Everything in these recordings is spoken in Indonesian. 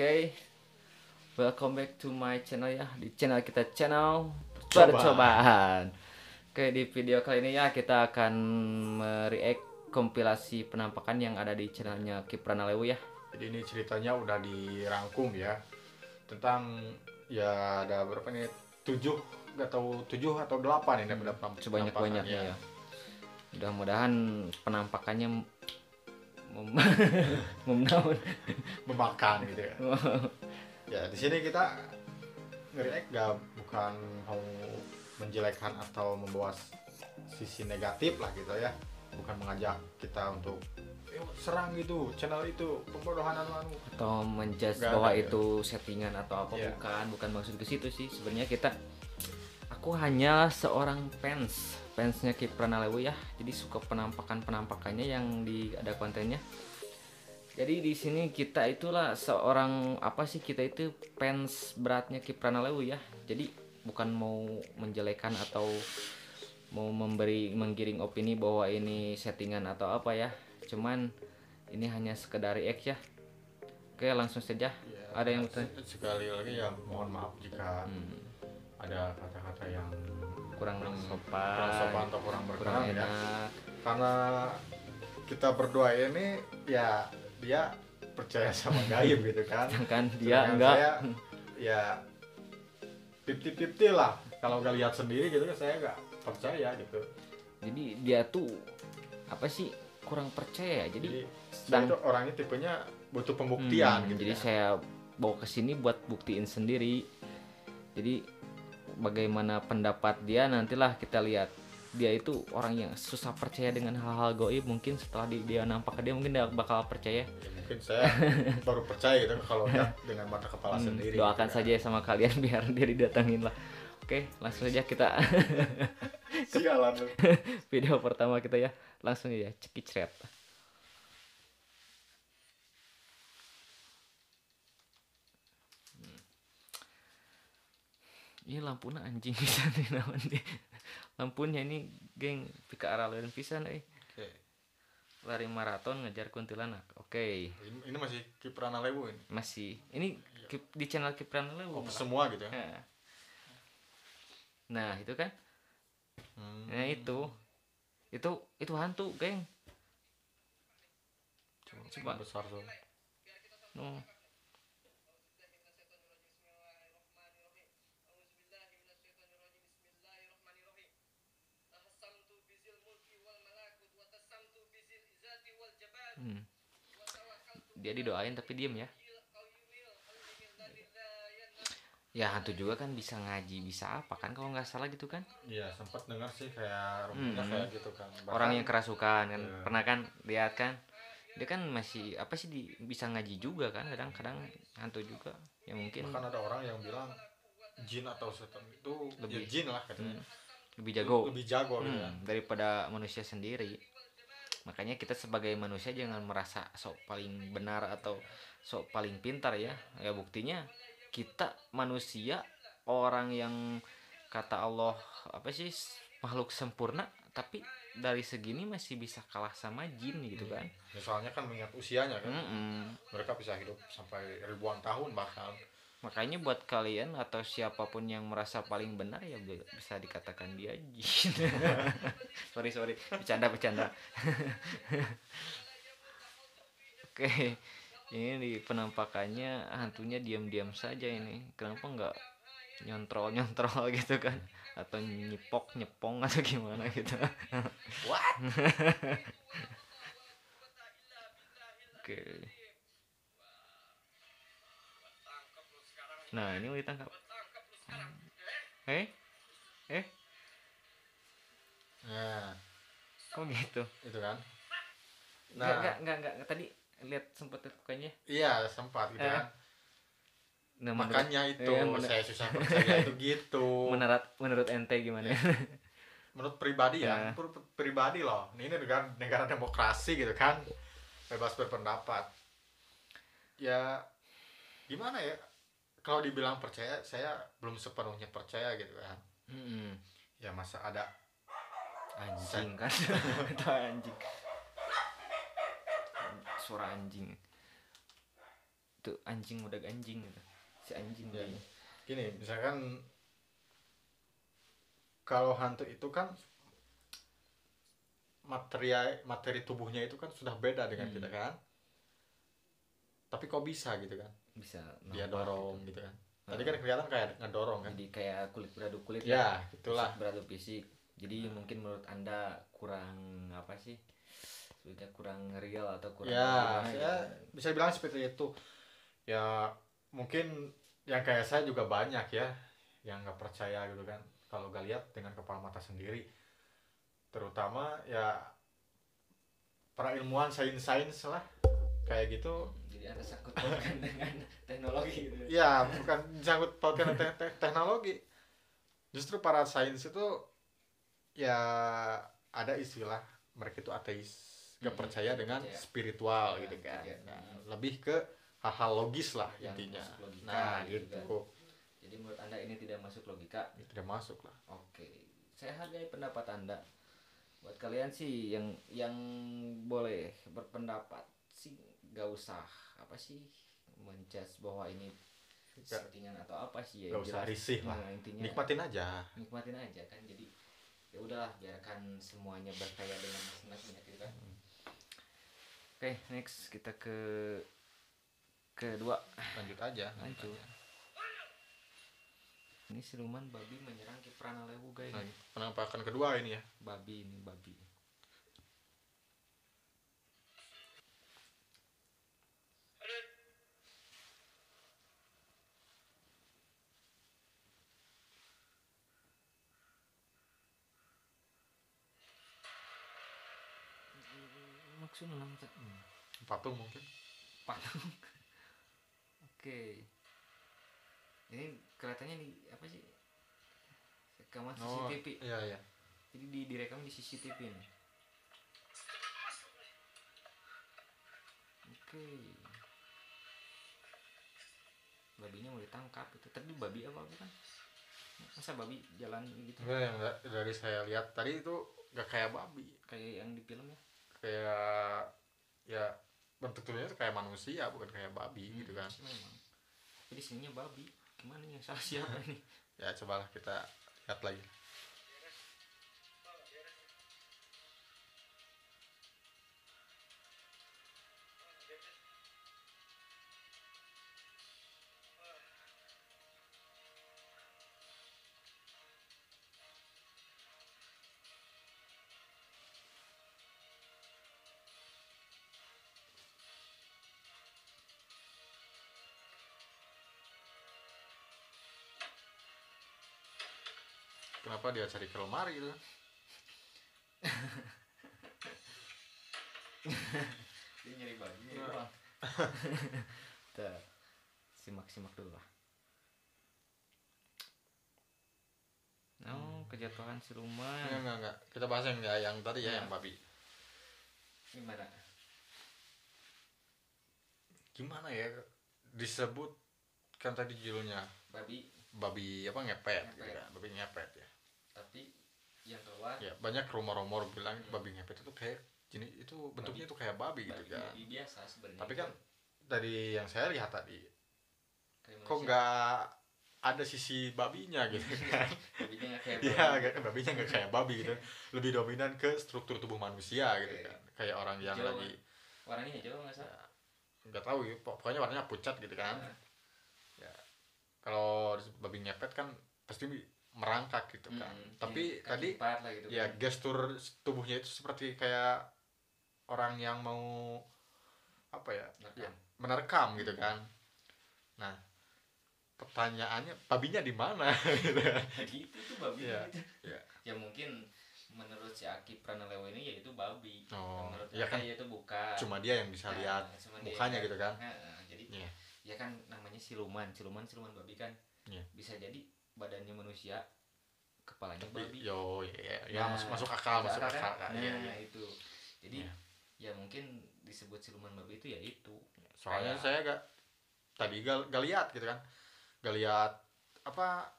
Oke, welcome back to my channel ya. Di channel kita channel Coba. percobaan. Oke, di video kali ini ya kita akan mereact kompilasi penampakan yang ada di channelnya Kipran Alewu ya. Jadi ini ceritanya udah dirangkum ya. Tentang ya ada berapa nih? 7, nggak tahu 7 atau 8 ini Sebanyak-banyaknya ya. Mudah-mudahan penampakannya memakan gitu ya. Ya di sini kita nge-react bukan mau menjelekkan atau membawa sisi negatif lah gitu ya. Bukan mengajak kita untuk serang gitu channel itu pembodohan anu atau menjudge Nggak bahwa ada, itu settingan atau apa. Iya. bukan maksud ke situ sih. Sebenarnya aku hanya seorang fansnya Kipran Alewu ya. Jadi suka penampakannya yang ada kontennya. Jadi di sini kita itulah seorang kita itu fans beratnya Kipran Alewu ya. Jadi bukan mau menjelekan atau mau menggiring opini bahwa ini settingan atau apa ya. Cuman ini hanya sekedar react ya. Oke, langsung saja. Ya, Ada yang bertanya? sekali lagi ya mohon maaf jika ada kata-kata yang kurang sopan atau kurang kurang berkenan ya. enak. Karena kita berdua ini ya dia percaya sama gaib gitu kan. Sedangkan dia Sedangkan enggak. saya ya 50-50 lah. Kalau nggak lihat sendiri gitu kan saya nggak percaya gitu. Jadi dia tuh kurang percaya. Jadi saya itu orangnya tipenya butuh pembuktian gitu jadi ya. saya bawa ke sini buat buktiin sendiri. Jadi bagaimana pendapat dia nantilah kita lihat. Dia itu orang yang susah percaya dengan hal-hal gaib. Mungkin setelah dia nampak ke dia mungkin dia bakal percaya. Ya, mungkin saya baru percaya gitu kalau lihat dengan mata kepala sendiri. Doakan gitu saja sama kalian biar dia didatangin lah. Oke, langsung saja kita Sialan lu. video pertama kita ya. Langsung ya cekicret. Ini lampunya anjing bisa nih naon deh. Lampunya ini geng pika arah lain pisan Oke. lari maraton ngejar kuntilanak. Oke. Ini masih Kipran Alewu ini. Masih. Ini di channel Kipran Alewu. Semua gitu ya. Nah, itu kan. Nah, itu hantu, geng. Coba Besar tuh. No. Dia didoain tapi diem ya. Ya hantu juga kan bisa ngaji, bisa apa kan kalau nggak salah gitu kan. Iya sempat dengar sih kayak rumahnya kayak gitu kan. Orang yang kerasukan kan, Iya. pernah kan lihat kan. Dia kan masih bisa ngaji juga kan, kadang-kadang hantu juga. Ya mungkin Bahkan ada orang yang bilang jin atau setan itu Lebih. ya jin lah katanya. lebih jago Lebih jago gitu kan. daripada manusia sendiri. Makanya kita sebagai manusia jangan merasa sok paling benar atau sok paling pintar ya. Ya buktinya kita manusia, orang yang kata Allah makhluk sempurna, tapi dari segini masih bisa kalah sama jin gitu kan. Misalnya kan mengingat usianya kan. Mm-mm. Mereka bisa hidup sampai ribuan tahun bahkan. Makanya buat kalian atau siapapun yang merasa paling benar ya bisa dikatakan dia jin. sorry bercanda. Oke, ini di penampakannya hantunya diam-diam saja ini. Kenapa nggak nyontrol gitu kan? Atau nyepong atau gimana gitu. What? Oke. Nah, ini mau ditangkap. Nah, Kok gitu? itu kan. Enggak. Tadi lihat sempat mukanya. Iya sempat gitu kan. Nah, Makanya itu saya susah percaya itu gitu. menurut ente gimana? Menurut pribadi ya, pribadi loh. Ini negara demokrasi gitu kan, bebas berpendapat. Ya gimana ya? Kalau dibilang percaya, saya belum sepenuhnya percaya gitu kan. Ya masa ada Anjing kan? Itu anjing. Suara anjing. itu anjing udah anjing gitu. Si anjing Ya. dia. Gini, misalkan kalau hantu itu kan materi tubuhnya itu kan sudah beda dengan kita kan. Tapi kok bisa gitu kan? Bisa Dia nampak dorong gitu. gitu kan. Tadi kan kelihatan kayak ngedorong kan. Jadi kayak kulit beradu kulit Ya, itulah. fisik beradu fisik. Jadi mungkin menurut Anda kurang apa sih? Sudah kurang real atau kurang Ya, gimana saya gitu. bisa bilang seperti itu. Ya, mungkin yang kayak saya juga banyak ya yang nggak percaya gitu kan. Kalau nggak lihat dengan kepala mata sendiri. Terutama ya para ilmuwan sains lah kayak gitu. Jadi Anda sangkut pautkan dengan teknologi gitu. Ya, bukan sangkut pautkan dengan teknologi. Justru para sains itu ya ada istilah mereka itu ateis, gak percaya dengan spiritual Ya, gitu kan. ya. Nah, lebih ke hal-hal logis lah Yang intinya. masuk logika, Nah, gitu gitu. Jadi menurut Anda ini tidak masuk logika. Tidak masuk lah. Oke, saya hargai pendapat Anda. Buat kalian sih yang boleh berpendapat sih gak usah apa sih menjudge bahwa ini settingan atau apa sih ya. Gak usah jelas. risih lah. Nah, intinya Nikmatin aja. nikmatin aja kan. Jadi ya udahlah biarkan semuanya berkaya dengan masing-masing gitu kan. Oke, next kita kedua. Lanjut aja. Lanjut. Ini siluman babi menyerang Ki Pranalewu guys. Nah, penampakan kedua ini ya. Babi ini babi. Maksudnya namanya Patung mungkin. patung. Oke. Ini kelihatannya di apa sih? Rekaman CCTV. Iya, iya. Jadi direkam di CCTV nih. Oke. Babinya mau ditangkap itu. Tadi babi apa bukan? Masa babi jalan gitu? Enggak, yang dari saya lihat tadi itu gak kayak babi. Kayak yang di film ya? Kayak ya bentuk tubuhnya itu kayak manusia bukan kayak babi gitu kan. Memang. Tapi di sininya babi. Gimana yang salah siapa ini? Ya cobalah kita lihat lagi. Kenapa dia cari ke lemari gitu? Dia nyari babi ya. Kita simak dulu lah. Kejatuhan siluman. Enggak. Kita bahas yang tadi ya, yang babi. Gimana? Gimana ya disebut kan tadi judulnya babi apa ngepet gitu kan, babi ngepet ya. Tapi yang keluar Ya banyak rumor-rumor bilang babi ngepet itu kayak jenis itu bentuknya itu kayak babi gitu kan. Babi biasa sebenarnya. Tapi kan dari yang saya lihat tadi kayak kok nggak ada sisi babinya gitu kan. Babinya nggak kayak Iya, babinya nggak kayak babi gitu. Lebih dominan ke struktur tubuh manusia gitu kan. Kayak orang yang hijau, lagi warnanya hijau nggak salah. nggak tahu ya, pokoknya warnanya pucat gitu kan. Ya kalau babi ngepet kan pasti merangkak gitu kan. Tapi tadi lah gitu ya kan. gestur tubuhnya itu seperti kayak orang yang mau apa ya, menerkam gitu kan. Nah pertanyaannya babinya di mana gitu. Gitu tuh babi Ya, gitu. ya. Ya mungkin menurut si Aki Pranalewu ini yaitu babi. Oh, menurut ya kan itu bukan. Cuma dia yang bisa lihat mukanya gitu kan. Jadi Yeah. ya kan namanya siluman babi kan. Yeah. Bisa jadi badannya manusia, kepalanya babi. Ya masuk akal kan? Nah, Ya. itu. Jadi ya mungkin disebut siluman babi itu ya itu. Soalnya saya gak lihat gitu kan. Gak lihat apa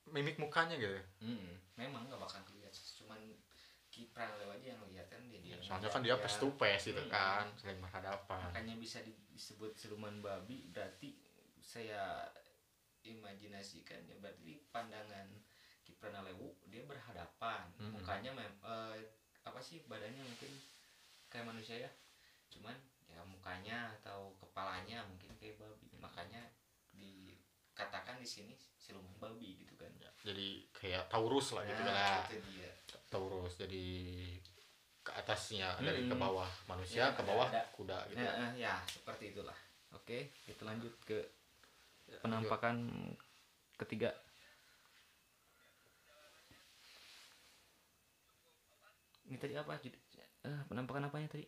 mimik mukanya gitu. Memang gak bakal kelihatan, cuman Kipran lewat aja yang lihat kan dia soalnya kan dia face to face gitu Hmm. kan, saling berhadapan. Makanya bisa disebut siluman babi, berarti saya imajinasikannya berarti di pandangan Kipranalewu dia berhadapan, mukanya apa sih, badannya mungkin kayak manusia ya, cuman ya mukanya atau kepalanya mungkin kayak babi, makanya dikatakan di sini siluman babi gitu kan. Ya, jadi kayak Taurus lah gitu kan. Itu dia. Taurus jadi ke atasnya dari ke bawah manusia, Ya, ke bawah ada. kuda gitu. Ya seperti itulah. Oke, kita lanjut ke penampakan ketiga. Ini tadi apa? Penampakan apanya tadi?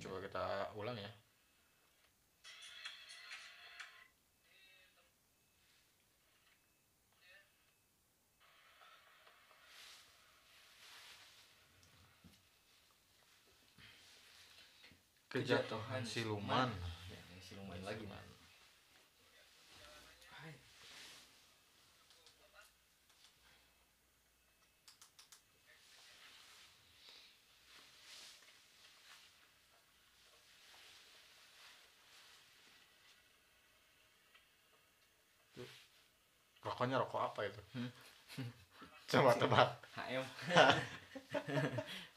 Coba kita ulang ya. Kejatuhan siluman. Ya, siluman lagi. Hai. Rokoknya rokok apa itu? Coba tebak. HM.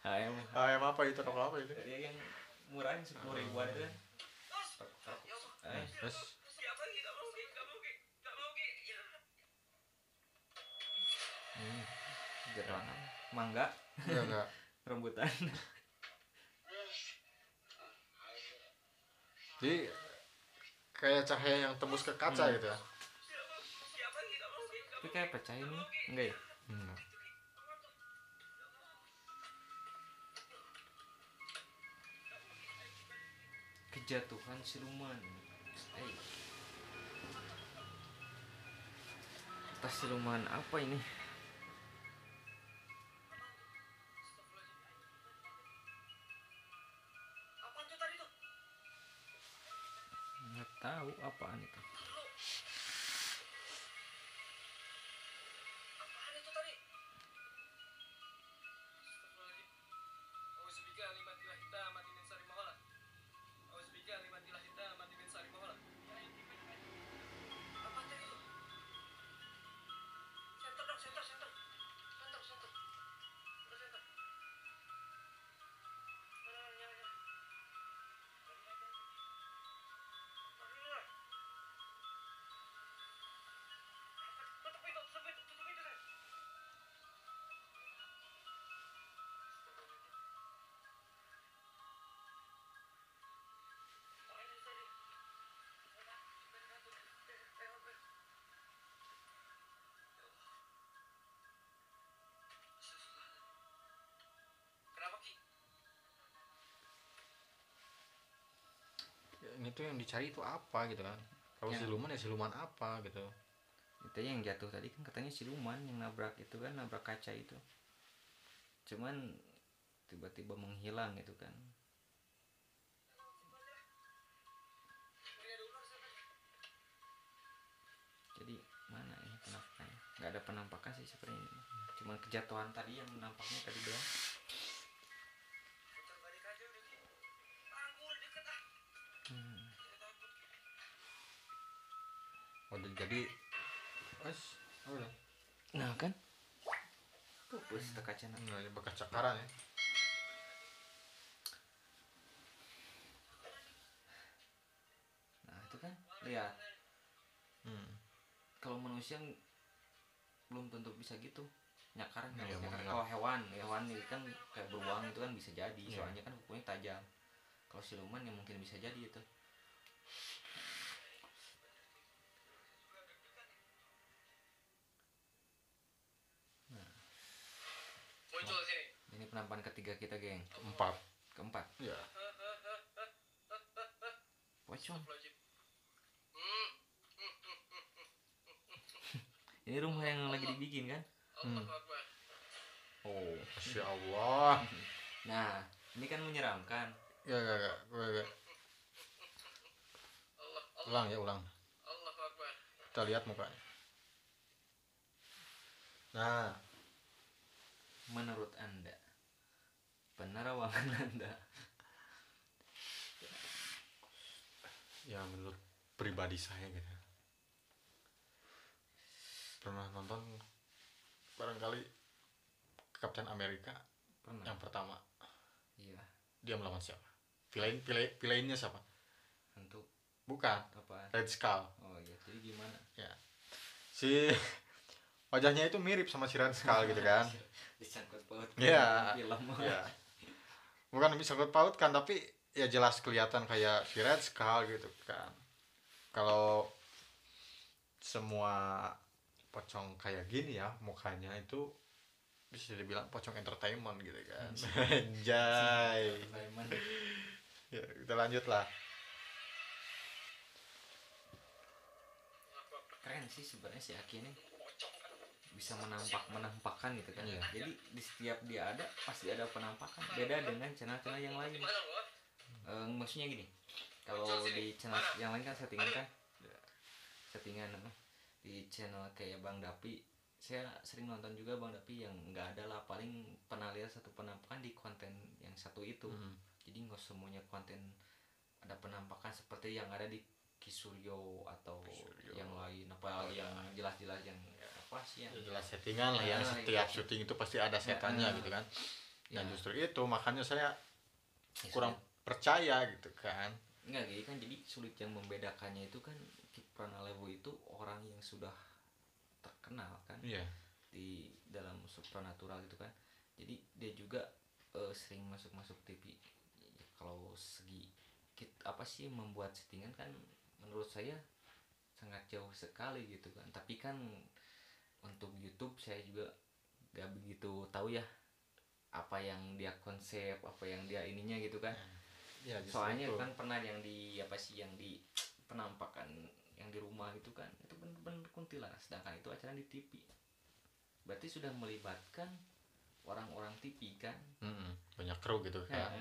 HM. HM apa itu, rokok apa itu? Dia yang murah 10.000-an itu kan. Terus Jeruk mangga. enggak. Rambutan. Jadi kayak cahaya yang tembus ke kaca gitu ya. Tapi kayak pecah ini enggak ya? Kejatuhan siluman. Atas siluman apa ini? Nggak tahu apaan itu. Ya, ini tuh yang dicari itu apa gitu kan? Kalau Ya. siluman ya siluman apa gitu? Itu yang jatuh tadi kan katanya siluman yang nabrak itu kan, nabrak kaca itu. Cuman tiba-tiba menghilang gitu kan. Jadi mana ini penampakannya? Nggak ada penampakan sih seperti ini. Cuman kejatuhan tadi yang nampaknya tadi doang. Oh, jadi udah. Nah kan pupus kaca. Nah, ini bekas cakaran ya. Nah itu kan lihat. Kalau manusia belum tentu bisa gitu nyakar. Ya, kalau hewan itu kan kayak beruang itu kan bisa jadi, soalnya kan kukunya tajam. Kalau siluman ya mungkin bisa jadi itu. Nah, ini penampakan ketiga kita, geng. Keempat. Ya. Pocong. Ini rumah yang lagi dibikin kan? Oh, Masya Allah. Nah, ini kan menyeramkan. Gak. Ulang. Kita lihat mukanya. Nah, menurut Anda penerawangan Anda? ya menurut pribadi saya gitu, pernah nonton barangkali Captain America Pernah. yang pertama. Iya. Dia melawan siapa? Villainnya siapa? Untuk Bukan apaan? Red Skull. Oh iya, jadi gimana? Ya, si wajahnya itu mirip sama si Red Skull gitu kan. Disangkut paut Iya. film. Ya, bukan disangkut paut kan, tapi ya jelas kelihatan kayak si Red Skull gitu kan. Kalau semua pocong kayak gini ya mukanya, itu bisa dibilang pocong entertainment gitu kan. Anjay. Ya, kita lanjut lah. Keren sih sebenarnya si Aki ini, bisa menampakkan gitu kan. Iya. Jadi di setiap dia ada pasti ada penampakan, beda dengan channel-channel yang lain. Maksudnya gini, kalau di channel yang lain kan settingan di channel kayak Bang Dapi, saya sering nonton juga Bang Dapi, yang nggak ada lah, paling pernah lihat satu penampakan di konten yang satu itu. Jadi nggak semuanya konten ada penampakan seperti yang ada di Kisuryo atau yang lain, apalagi yang jelas-jelas yang apa sih yang jelas settingan lah, yang setiap syuting itu pasti ada setannya gitu kan. Dan justru itu makanya saya kurang percaya gitu kan. Enggak gitu kan, jadi sulit yang membedakannya itu kan Ki Pranalewo itu orang yang sudah terkenal kan. Iya. Di dalam supranatural gitu kan. Jadi dia juga sering masuk TV. Ya, kalau segi apa sih membuat settingan kan menurut saya sangat jauh sekali gitu kan. Tapi kan untuk YouTube saya juga gak begitu tahu ya apa yang dia konsep, apa yang dia ininya gitu kan. Ya, soalnya itu kan pernah yang di apa sih, yang di penampakan yang di rumah itu kan, itu bener-bener kuntilanak, sedangkan itu acara di TV, berarti sudah melibatkan orang-orang TV kan. Banyak kru gitu kan.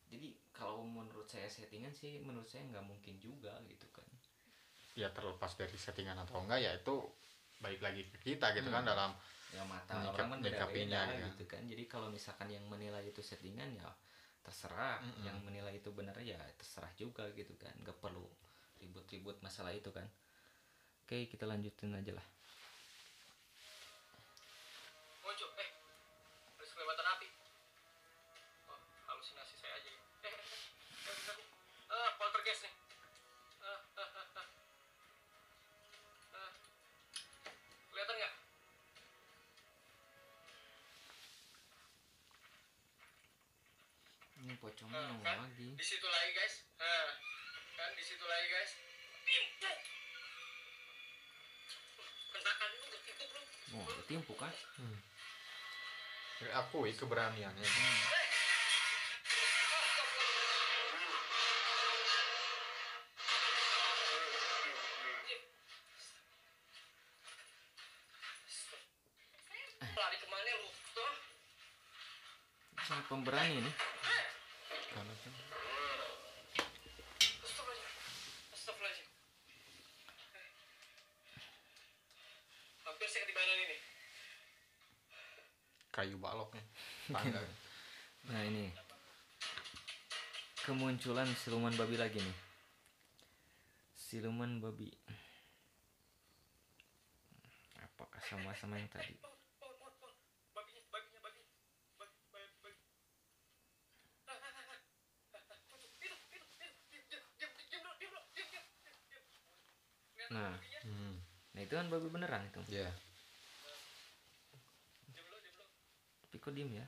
Jadi kalau menurut saya settingan sih, menurut saya nggak mungkin juga gitu kan. Ya terlepas dari settingan atau enggak, ya itu balik lagi ke kita gitu kan, dalam ya mata orang kan menyikapinya beda-beda gitu kan. Jadi kalau misalkan yang menilai itu settingan ya terserah, yang menilai itu benar ya terserah juga gitu kan, nggak perlu ribut-ribut masalah itu kan. Oke, kita lanjutin aja lah. Muncul, harus kelewatan api. Oh, halusinasi saya aja. Poltergeist nih. Kelihatan nggak? Ini pocongnya nongol Kan? lagi. Di situ lagi guys. Kan di situ lagi guys. Timpuk. Kentakan itu ketimpuk lu. Oh, ditimpuk kan? Akui keberaniannya. Lari kemana lu? Tuh. Sangat pemberani nih. Astagfirullahaladzim. Hampir saya ketibanan ini. Kayu baloknya. Tangga. Nah ini kemunculan siluman babi lagi nih. Siluman babi. Apakah sama-sama yang tadi? Nah, nah itu kan babi beneran itu. Iya. Tapi kok diem ya?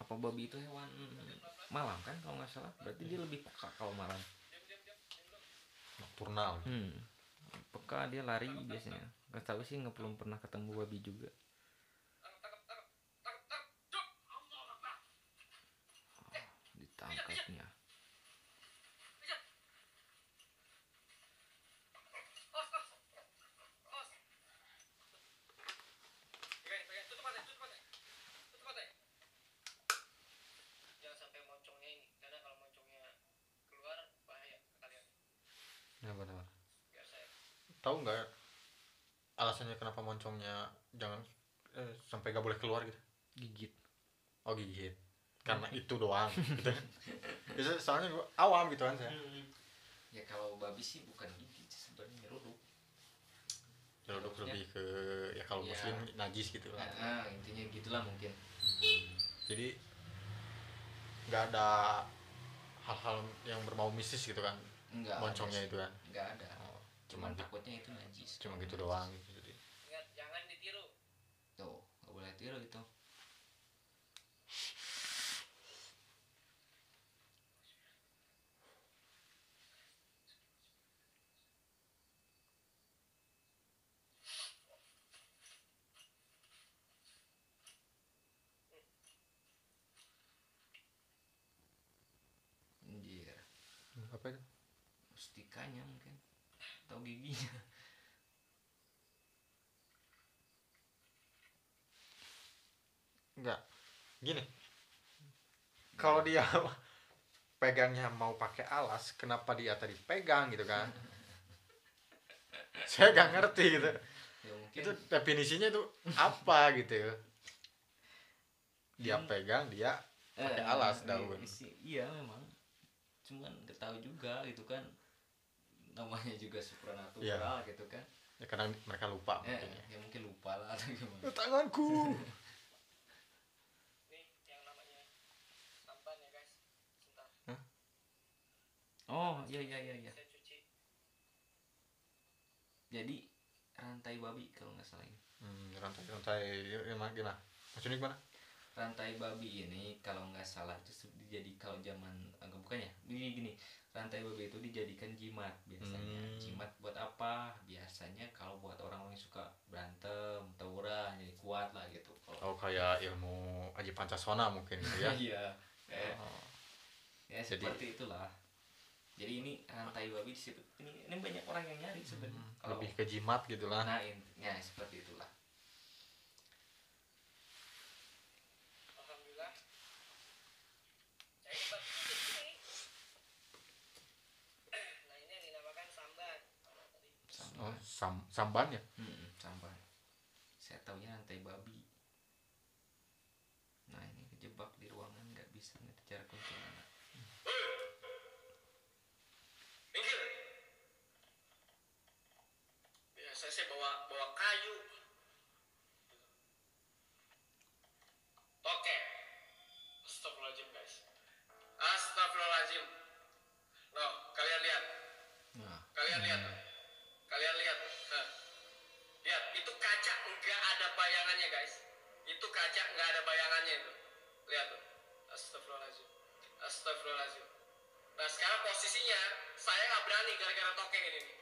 Apa babi itu hewan malam kan kalau nggak salah? Berarti dia lebih peka kalau malam. Nocturnal. Peka, dia lari biasanya. Gak tahu sih, nggak belum pernah ketemu babi juga. Ditangkapnya. Jangan sampai moncongnya ini, karena kalau moncongnya keluar bahaya ke kalian. Ya benar. Biar saya. Tahu nggak alasannya kenapa moncongnya jangan sampai gak boleh keluar gitu? Gigit. Oh gigit. Karena itu doang gitu. Biasanya soalnya gua awam gitu kan saya. Ya kalau babi sih bukan gigit sih, sebenarnya nyeruduk. Nyeruduk lebih ke ya kalau Ya. muslim najis gitu lah. Intinya gitulah mungkin. Jadi nggak ada hal-hal yang berbau mistis gitu kan Enggak moncongnya ada sih. itu kan. Enggak ada. Oh, Cuman takutnya itu najis. cuma gitu doang gitu. Jadi Ingat, jangan ditiru. Tuh, nggak boleh tiru itu. Anjir, apa itu? mustikanya mungkin. Atau giginya. Enggak. Gini. Kalau dia pegangnya mau pakai alas, kenapa dia tadi pegang gitu kan? Saya nggak ngerti gitu. Ya mungkin Itu definisinya itu apa gitu ya? Dia pegang, dia pakai alas daun. Iya memang. Cuman nggak tahu juga gitu kan. Namanya juga supranatural gitu kan. Ya karena mereka lupa mungkin ya. Ya mungkin lupa lah atau gimana. Tanganku. Nih yang namanya sampan ya guys. Sebentar, Oh iya. saya cuci. Jadi rantai babi kalau nggak salah ini. Rantai gimana? Maksudnya gimana? Rantai babi ini kalau nggak salah itu kalau zaman agak bukan ya. Gini. Rantai babi itu dijadikan jimat biasanya. Jimat buat apa? Biasanya kalau buat orang-orang yang suka berantem, tawuran, jadi kuat lah gitu. Oh kayak ilmu Aji Pancasona mungkin gitu ya. Iya. Oh. Ya seperti itulah. Jadi ini rantai babi di situ. Ini banyak orang yang nyari sebenarnya. Kalau Lebih ke jimat gitu lah. nah intinya seperti itulah. Alhamdulillah. Saya dapat ini sini. Nah ini yang dinamakan samban. Nah, tadi. Oh, samban ya? Sampai. Saya taunya rantai babi. Nah ini kejebak di ruangan nggak bisa ngejar kuntilanak. Minggir. Biasa saya bawa kayu. Oke. Astagfirullahaladzim guys. Astagfirullahaladzim. Loh, kalian lihat. Nah, Kalian lihat. Kalian lihat. Nah. Lihat, itu kaca enggak ada bayangannya guys. Itu kaca enggak ada bayangannya itu. Lihat tuh. Astagfirullahaladzim. Astagfirullahaladzim. Nah sekarang posisinya saya nggak berani gara-gara tokek ini nih.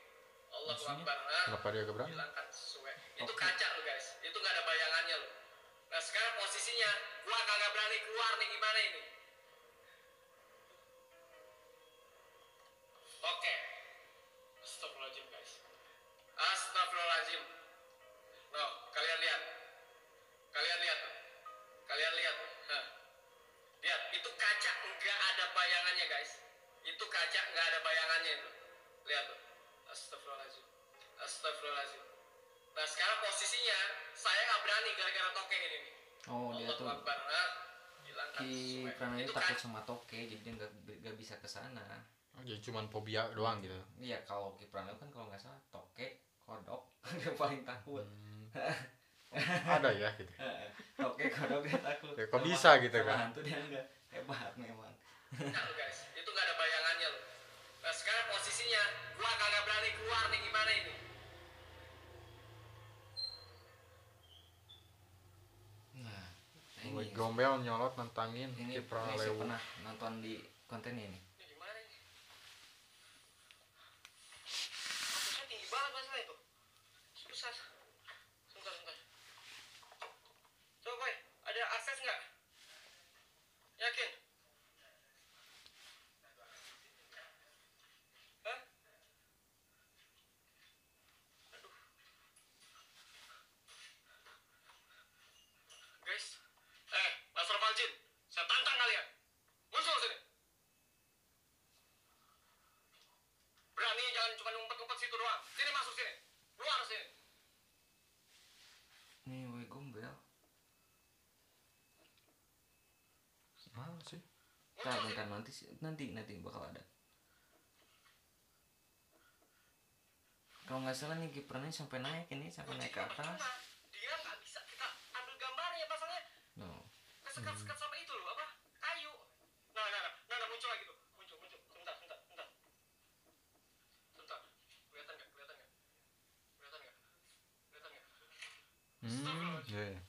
Allahu Maksudnya? Akbar. Nah, Kenapa dia gak berani? hilangkan sesuai. Itu kaca lo guys. Itu nggak ada bayangannya lo. Nah sekarang posisinya gua kagak berani keluar nih gimana ini? Oke. Astagfirullahaladzim guys. Astagfirullahaladzim. Loh, kalian lihat. Kalian lihat. Kalian lihat. Hah. Lihat, itu kaca enggak ada bayangannya guys. Itu kaca enggak ada bayangannya itu. Lihat tuh. Astagfirullahaladzim. Astagfirullahaladzim. Nah sekarang posisinya saya nggak berani gara-gara tokek ini nih. oh dia tuh Allahu Akbar. Nah, hilangkan Ki sesuai. Prana Itu itu takut kaca. sama toke, jadi dia nggak bisa ke sana. Oh, jadi cuman fobia doang gitu. Iya kalau Ki Prana kan kalau nggak salah toke, kodok yang paling takut. Ada ya gitu. Toke, kodok dia takut. Ya, kok Sama- bisa gitu sama kan? hantu dia nggak hebat memang. Nah, lo guys, itu nggak ada bayangannya lo. Nah sekarang posisinya gua kagak berani keluar nih gimana ini? Nah, Woi, ini gombel nyolot nantangin ini Kipra saya Lewu. pernah nonton di konten ini. Ini gimana ini? Fokusnya tinggi banget masalah itu. Susah. Sebentar. Coba boy, ada akses nggak? Yakin? Hah? Aduh. Guys, Astagfirullahaladzim, saya tantang kalian. Muncul sini. Berani jangan cuma ngumpet-ngumpet situ doang. Sini masuk sini. Keluar sini. Mana sih? Bentar nanti bakal ada. Kalau nggak salah nih kiprahnya sampai naik ke atas. Dia nggak bisa kita ambil gambarnya pasangnya. No. Sekat-sekat sama itu loh, apa? Kayu. Nah, muncul lagi tuh. Muncul. Bentar. Kelihatan nggak? Iya.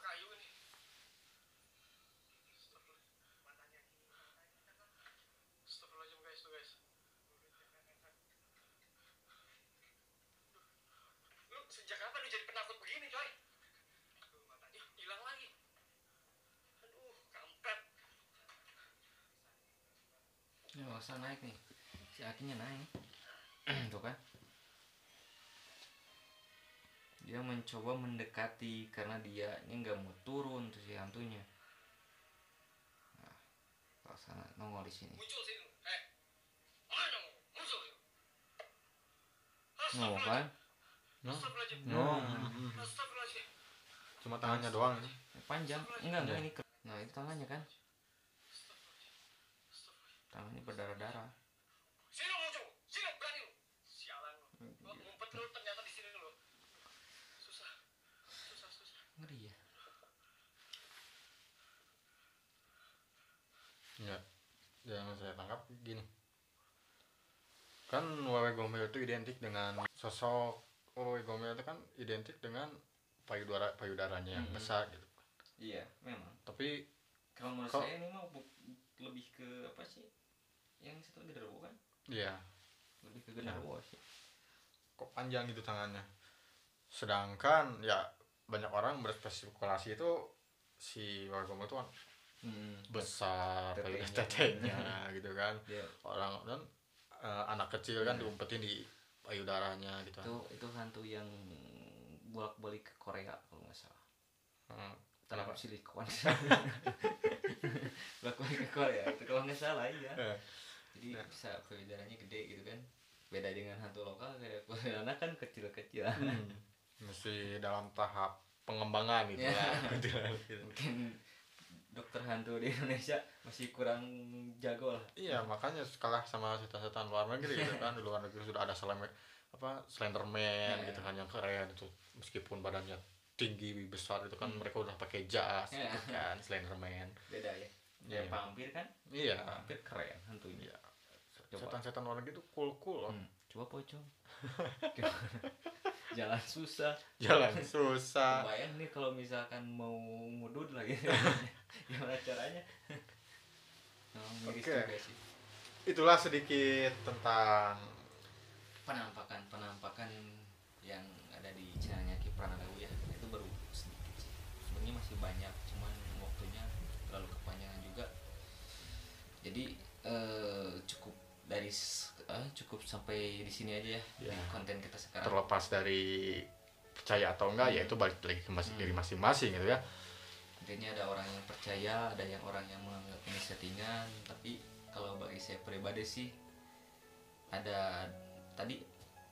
Kayu ini. Astagfirullahaladzim guys. Lu sejak kapan lu jadi penakut begini, coy? Ih, hilang lagi. Aduh, kampret. Ya nggak usah naik nih. Si Akinya naik. Tuh kan. Dia mencoba mendekati karena dia ini nggak mau turun tuh si hantunya. Nah, kalau sana nongol di sini. Muncul sini. Mana muncul sini? No kan? Astagfirullahaladzim. Astagfirullahaladzim. Cuma tangannya doang. Panjang. Enggak ini. Nah itu tangannya kan. Tangannya berdarah-darah. Sini muncul. Sini berani lu. Sialan lu. Ngumpet lu ternyata di sini lu. Susah. Ngeri ya. Ya, yang saya tangkap gini. Kan Wewe Gombel itu identik dengan sosok Wewe Gombel itu kan identik dengan payudaranya yang besar gitu. Iya, memang. Tapi Kalau menurut saya ini mah lebih ke apa sih? Yang situ genderuwo kan? iya, Lebih ke genderuwo sih. kok panjang gitu tangannya. Sedangkan ya banyak orang berspekulasi itu si Wewe Gombel itu kan besar, tetenya gitu kan. Yeah. Orang dan anak kecil kan diumpetin di payudaranya gitu. Itu hantu yang bolak-balik ke Korea kalau nggak salah. Tanam silikon. Bolak-balik ke Korea itu kalau nggak salah ya. Jadi bisa payudaranya gede gitu kan. Beda dengan hantu lokal kayak Korea kan kecil-kecil. Masih dalam tahap pengembangan gitu ya. Mungkin dokter hantu di Indonesia masih kurang jago lah. Iya, makanya kalah sama setan-setan luar negeri gitu kan. Di luar negeri sudah ada Slenderman gitu kan yang keren itu, meskipun badannya tinggi besar itu kan mereka udah pakai jas gitu kan, Slenderman. Beda ya. Ya vampir kan? Iya. Vampir keren hantunya. Iya. Setan-setan luar negeri itu cool loh. Coba pocong. Jalan susah. Bayang Nih kalau misalkan mau ngudud lagi. Gimana caranya? Miris juga sih. Itulah sedikit tentang penampakan yang ada di channelnya Ki Pranalewi ya. Itu baru sedikit sih. Sebenarnya masih banyak, cuman waktunya terlalu kepanjangan juga. Jadi cukup sampai di sini aja ya. Konten kita sekarang. Terlepas dari percaya atau enggak ya itu balik lagi ke diri masing-masing gitu ya. Intinya ada orang yang percaya, ada yang orang yang menganggap ini settingan. Tapi kalau bagi saya pribadi sih ada tadi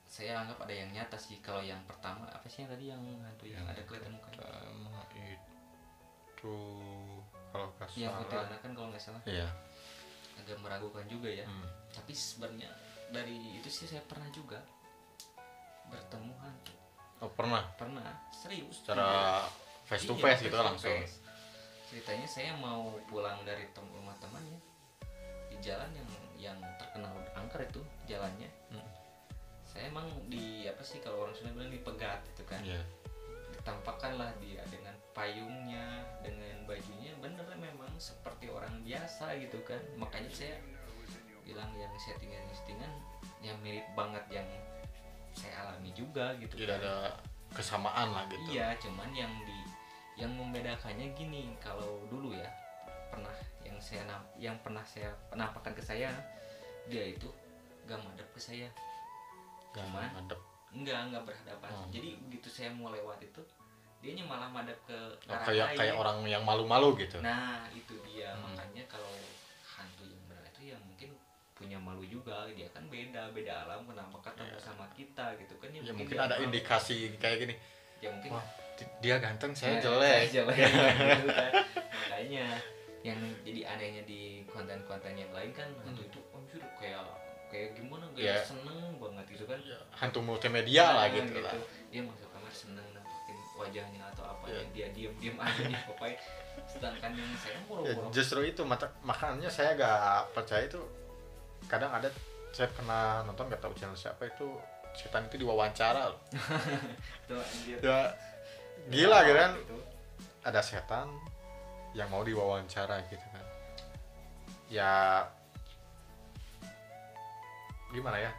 saya anggap ada yang nyata sih. Kalau yang pertama apa sih yang tadi yang hantu yang ada kelihatan mukanya? Pertama itu kalau nggak salah. Yang kuntilanak kan kalau nggak salah. Iya. Agak meragukan juga ya. Tapi sebenarnya dari itu sih saya pernah juga bertemu hantu. Oh pernah? Pernah, serius. Secara face to face gitu langsung. Ceritanya saya mau pulang dari rumah temannya di jalan yang terkenal angker itu jalannya. Saya emang kalau orang Sunda bilang dipegat gitu kan. Ditampakkan lah dia dengan payungnya, dengan bajunya bener memang seperti orang biasa gitu kan. Makanya saya bilang yang settingan yang mirip banget yang saya alami juga gitu. Tidak ada kesamaan lah gitu. Iya, cuman yang membedakannya gini, kalau dulu ya yang pernah saya penampakan ke saya, dia itu gak madep ke saya. Enggak berhadapan. Jadi begitu saya mau lewat itu, dianya malah madep ke arah kayak orang yang malu-malu gitu. Nah, itu dia. Makanya kalau hantu yang benar itu ya mungkin punya malu juga, dia kan beda alam, kenapa ketemu sama kita gitu kan ya mungkin ada indikasi kayak gini ya mungkin wah dia ganteng saya jelek gitu kan. Makanya yang jadi anehnya di konten-konten yang lain kan hantu itu anjir kayak gimana kayak seneng banget gitu kan. Hantu multimedia lah gitu lah. Dia masuk kamar seneng nampakin wajahnya atau apa dia diam aja nih pokoknya. Sedangkan yang saya boro-boro Justru itu makanya saya gak percaya itu. Kadang ada, saya pernah nonton gak tahu channel siapa itu, setan itu diwawancara loh. tuh anjir. Gila gitu kan. Ada setan yang mau diwawancara gitu kan. Ya gimana ya,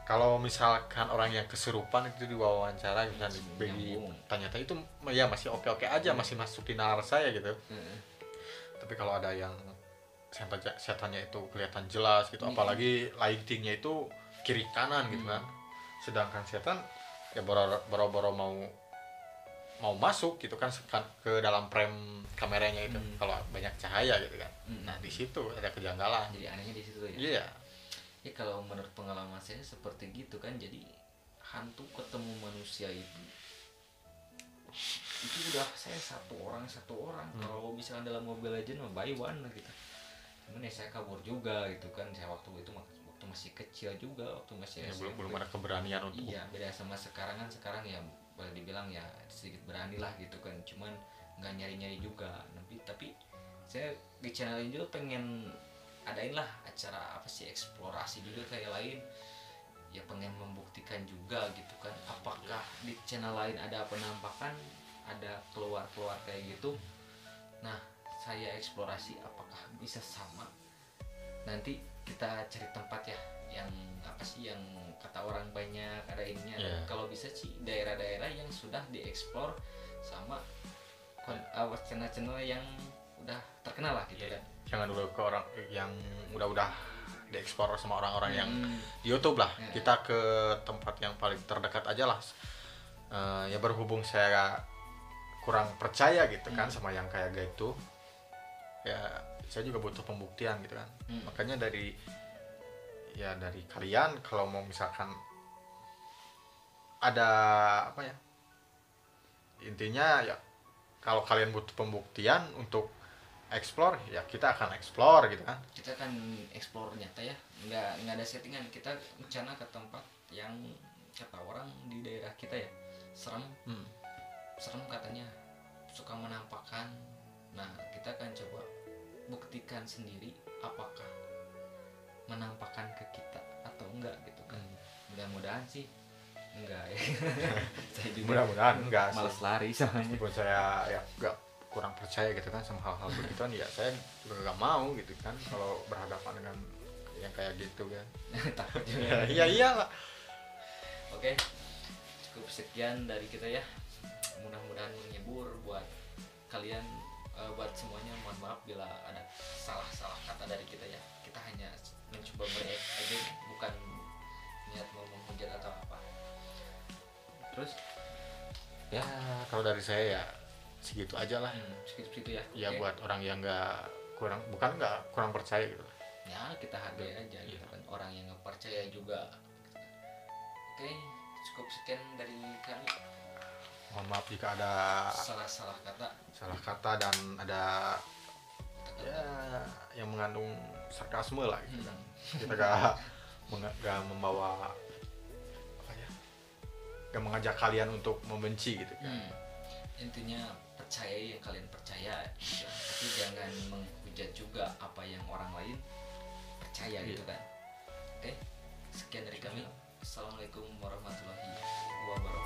kalau misalkan orang yang kesurupan itu diwawancara misalnya tanya-tanya itu ya masih oke aja, masih masuk di nalar saya gitu. Tapi kalau ada yang setannya itu kelihatan jelas gitu, apalagi lightingnya itu kiri kanan gitu kan, sedangkan setan ya boro-boro mau masuk gitu kan ke dalam frame kameranya itu, kalau banyak cahaya gitu kan. Nah di situ ada kejanggalan. Jadi anehnya di situ ya. Iya. Ya kalau menurut pengalaman saya seperti gitu kan, jadi hantu ketemu manusia itu udah saya satu orang. Kalau misalnya dalam Mobile Legends mah buy one lah gitu. Cuman ya saya kabur juga gitu kan. Saya waktu itu masih kecil juga, waktu masih ya, belum ada keberanian untuk. Iya, beda sama sekarang kan. Sekarang ya boleh dibilang ya sedikit berani lah gitu kan. Cuman nggak nyari juga. Tapi saya di channel ini juga pengen adain lah acara apa sih, eksplorasi juga kayak lain ya, pengen membuktikan juga gitu kan, apakah di channel lain ada penampakan, ada keluar kayak gitu. Nah saya eksplorasi apakah bisa sama, nanti kita cari tempat ya yang apa sih yang kata orang banyak ada ininya. Kalau bisa sih daerah-daerah yang sudah dieksplor sama channel-channel yang udah terkenal lah gitu kan. Jangan dulu ke orang yang udah diekspor sama orang-orang yang di YouTube lah. Kita ke tempat yang paling terdekat aja lah. Ya berhubung saya kurang percaya gitu kan sama yang kayak gitu. Ya saya juga butuh pembuktian gitu kan. Makanya dari kalian kalau mau misalkan ada apa ya, intinya ya kalau kalian butuh pembuktian untuk explore ya kita akan explore gitu kan. Kita akan explore nyata ya, nggak ada settingan. Kita rencana ke tempat yang kata orang di daerah kita ya serem katanya, suka menampakkan. Nah kita akan coba buktikan sendiri apakah menampakkan ke kita atau enggak gitu kan. Mudah-mudahan sih enggak ya. Saya juga mudah-mudahan enggak sih. Males lari soalnya. Buat saya ya enggak, kurang percaya gitu kan sama hal-hal begituan. Ya saya juga enggak mau gitu kan kalau berhadapan dengan yang kayak gitu kan. Takut juga. Iya iyalah. Oke, cukup sekian dari kita ya. Mudah-mudahan menghibur buat kalian, buat semuanya. Mohon maaf bila ada salah kata dari kita ya. Kita hanya mencoba mereact aja, bukan niat mau menghujat atau apa. Terus ya kalau dari saya ya segitu aja lah. Segitu ya. Ya buat orang yang kurang percaya gitu. Ya kita hargai aja gitu kan, orang yang nggak percaya juga. Oke, cukup sekian dari kami. Mohon maaf jika ada salah kata dan ada ya yang mengandung sarkasme lah gitu kan. Kita gak membawa apa ya, gak mengajak kalian untuk membenci gitu kan. Intinya percaya yang kalian percaya gitu. Tapi jangan menghujat juga apa yang orang lain percaya gitu kan. Oke, sekian dari kami. Assalamualaikum warahmatullahi wabarakatuh.